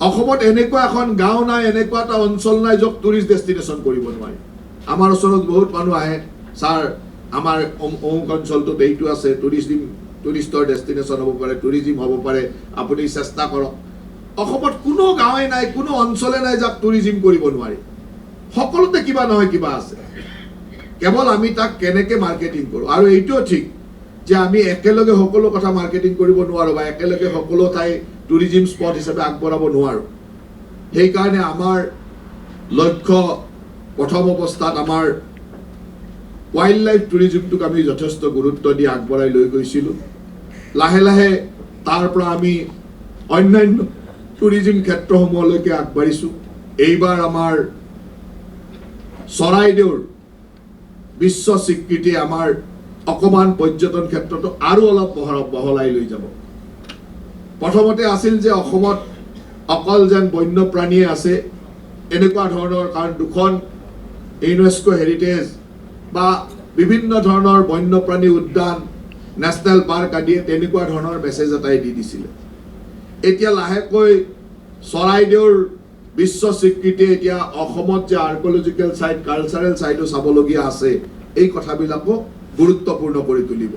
অসমত এনেকুৱা এখন গাঁও নাই, এনেকুৱা এটা অঞ্চল নাই য'ত টুৰিষ্ট ডেষ্টিনেশ্যন কৰিব নোৱাৰি। আমাৰ ওচৰত বহুত মানুহ আহে, ছাৰ আমাৰ অমুক অঞ্চলটোত এইটো আছে, টুৰিষ্টৰ ডেষ্টিনেশ্যন হ'ব পাৰে, টুৰিজিম হ'ব পাৰে, আপুনি চেষ্টা কৰক। অসমত কোনো গাঁৱে নাই, কোনো অঞ্চলে নাই যাক টুৰিজিম কৰিব নোৱাৰি। সকলোতে কিবা নহয় কিবা আছে, কেৱল আমি তাক কেনেকৈ মাৰ্কেটিং কৰোঁ। আৰু এইটোও ঠিক যে আমি একেলগে সকলো কথা মাৰ্কেটিং কৰিব নোৱাৰোঁ বা একেলগে সকলো ঠাই টুৰিজিম স্পট হিচাপে আগবঢ়াব নোৱাৰোঁ। সেইকাৰণে আমাৰ লক্ষ্য প্ৰথম অৱস্থাত আমাৰ ৱাইল্ড লাইফ টুৰিজিমটোক আমি যথেষ্ট গুৰুত্ব দি আগবঢ়াই লৈ গৈছিলোঁ। লাহে লাহে তাৰ পৰা আমি অন্যান্য টুৰিজিম ক্ষেত্ৰসমূহলৈকে আগবাঢ়িছোঁ। এইবাৰ আমাৰ চৰাইদেউৰ বিশ্ব স্বীকৃতি আমাৰ অকমান পৰ্যটন ক্ষেত্ৰটো আৰু অলপ বহলাই লৈ যাব। প্ৰথমতে আছিল যে অসমত অকল যেন বন্যপ্ৰাণীয়ে আছে এনেকুৱা ধৰণৰ, কাৰণ দুখন ইউনেস্কো হেৰিটেজ বা বিভিন্ন ধৰণৰ বন্যপ্ৰাণী উদ্যান, নেশ্যনেল পাৰ্ক আদিয়ে তেনেকুৱা ধৰণৰ মেছেজ এটাই দি দিছিলে। এতিয়া লাহেকৈ চৰাইদেউৰ বিশ্ব স্বীকৃতি, এতিয়া অসমত যে আৰ্কলজিকেল চাইট, কালচাৰেল চাইটো চাবলগীয়া আছে, এই কথাবিলাকো গুৰুত্বপূৰ্ণ কৰি তুলিব।